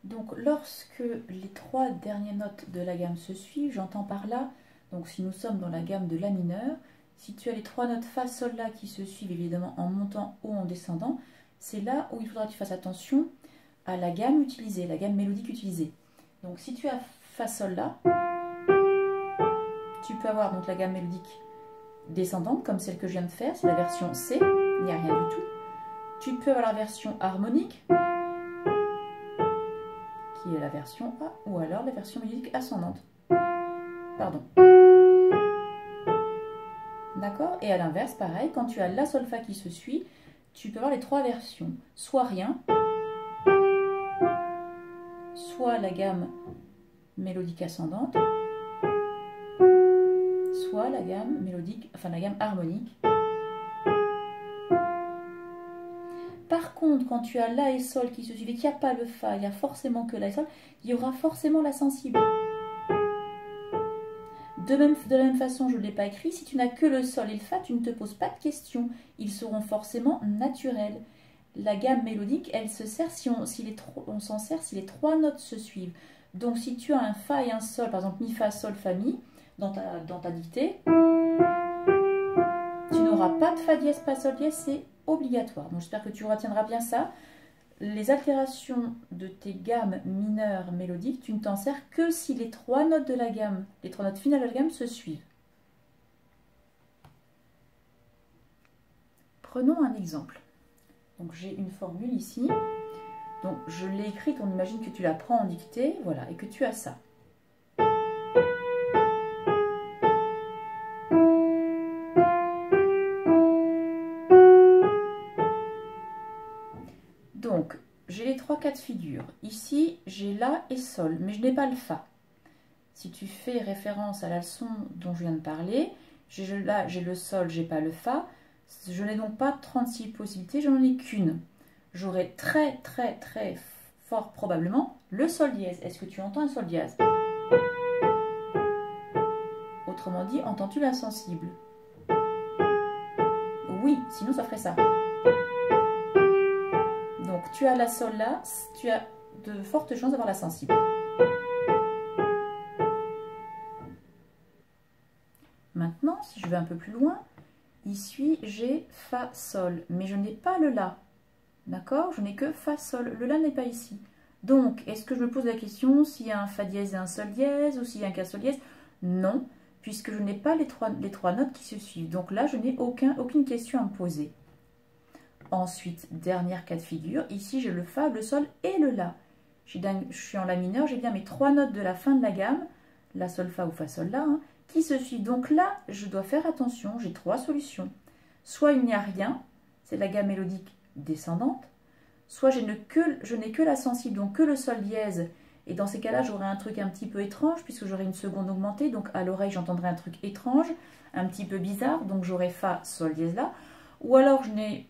Donc lorsque les trois dernières notes de la gamme se suivent, j'entends par là, donc si nous sommes dans la gamme de La mineur, si tu as les trois notes Fa, Sol, La qui se suivent évidemment en montant ou en descendant, c'est là où il faudra que tu fasses attention à la gamme utilisée, la gamme mélodique utilisée. Donc si tu as Fa, Sol, La, tu peux avoir donc la gamme mélodique descendante comme celle que je viens de faire, c'est la version C, il n'y a rien du tout. Tu peux avoir la version harmonique, qui est la version A, ou alors la version mélodique ascendante. Pardon. D'accord? Et à l'inverse, pareil, quand tu as La, Sol, Fa qui se suit, tu peux avoir les trois versions. Soit rien, soit la gamme mélodique ascendante, soit la gamme mélodique, enfin la gamme harmonique. Par contre, quand tu as La et Sol qui se suivent et qu'il n'y a pas le Fa, il n'y a forcément que La et Sol, il y aura forcément la sensible. De la même façon, je ne l'ai pas écrit, si tu n'as que le Sol et le Fa, tu ne te poses pas de questions. Ils seront forcément naturels. La gamme mélodique, elle se sert on s'en sert si les trois notes se suivent. Donc si tu as un Fa et un Sol, par exemple Mi, Fa, Sol, Fa, Mi, dans ta dictée, tu n'auras pas de Fa dièse, pas Sol dièse, c'est obligatoire. Donc j'espère que tu retiendras bien ça. Les altérations de tes gammes mineures mélodiques, tu ne t'en sers que si les trois notes de la gamme, les trois notes finales de la gamme se suivent. Prenons un exemple. Donc j'ai une formule ici. Donc je l'ai écrite, on imagine que tu la prends en dictée, voilà, et que tu as ça. Donc, j'ai les trois cas de figure. Ici, j'ai La et Sol, mais je n'ai pas le Fa. Si tu fais référence à la leçon dont je viens de parler, j'ai là, j'ai le Sol, j'ai pas le Fa. Je n'ai donc pas 36 possibilités, je n'en ai qu'une. J'aurai très fort probablement le Sol dièse. Est-ce que tu entends un Sol dièse? Autrement dit, entends-tu la sensible? Oui, sinon ça ferait ça. Donc tu as la Sol là, tu as de fortes chances d'avoir la sensible. Maintenant, si je vais un peu plus loin, ici j'ai Fa, Sol, mais je n'ai pas le La. D'accord? Je n'ai que Fa, Sol. Le La n'est pas ici. Donc, est-ce que je me pose la question s'il y a un Fa dièse et un Sol dièse, ou s'il y a un Ca Sol dièse? Non, puisque je n'ai pas les trois notes qui se suivent. Donc là, je n'ai aucune question à me poser. Ensuite, dernière cas de figure, ici j'ai le Fa, le Sol et le La. Je suis en La mineur, j'ai bien mes trois notes de la fin de la gamme, La, Sol, Fa ou Fa, Sol, La, hein, qui se suivent. Donc là, je dois faire attention, j'ai trois solutions. Soit il n'y a rien, c'est la gamme mélodique descendante, soit je n'ai que la sensible, donc que le Sol dièse, et dans ces cas-là, j'aurai un truc un petit peu étrange, puisque j'aurai une seconde augmentée, donc à l'oreille, j'entendrai un truc étrange, un petit peu bizarre, donc j'aurai Fa, Sol dièse là. Ou alors,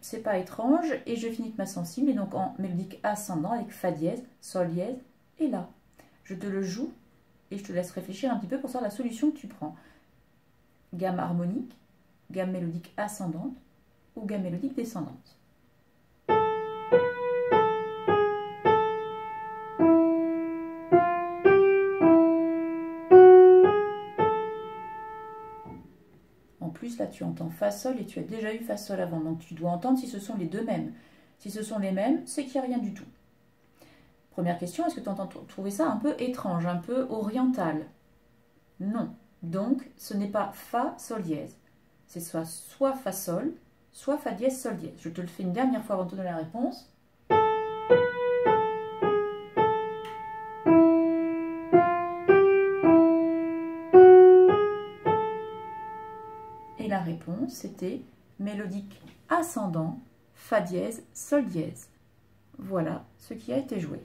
c'est pas étrange, et je finis avec ma sensible, et donc en mélodique ascendant, avec Fa dièse, Sol dièse, et La. Je te le joue, et je te laisse réfléchir un petit peu pour savoir la solution que tu prends. Gamme harmonique, gamme mélodique ascendante, ou gamme mélodique descendante. En plus, là, tu entends Fa, Sol et tu as déjà eu Fa, Sol avant. Donc, tu dois entendre si ce sont les deux mêmes. Si ce sont les mêmes, c'est qu'il n'y a rien du tout. Première question, est-ce que tu entends trouver ça un peu étrange, un peu oriental? Non. Donc, ce n'est pas Fa, Sol dièse. C'est soit Fa, Sol, soit Fa dièse, Sol dièse. Je te le fais une dernière fois avant de te donner la réponse. Et la réponse, c'était mélodique ascendant, Fa dièse, Sol dièse. Voilà ce qui a été joué.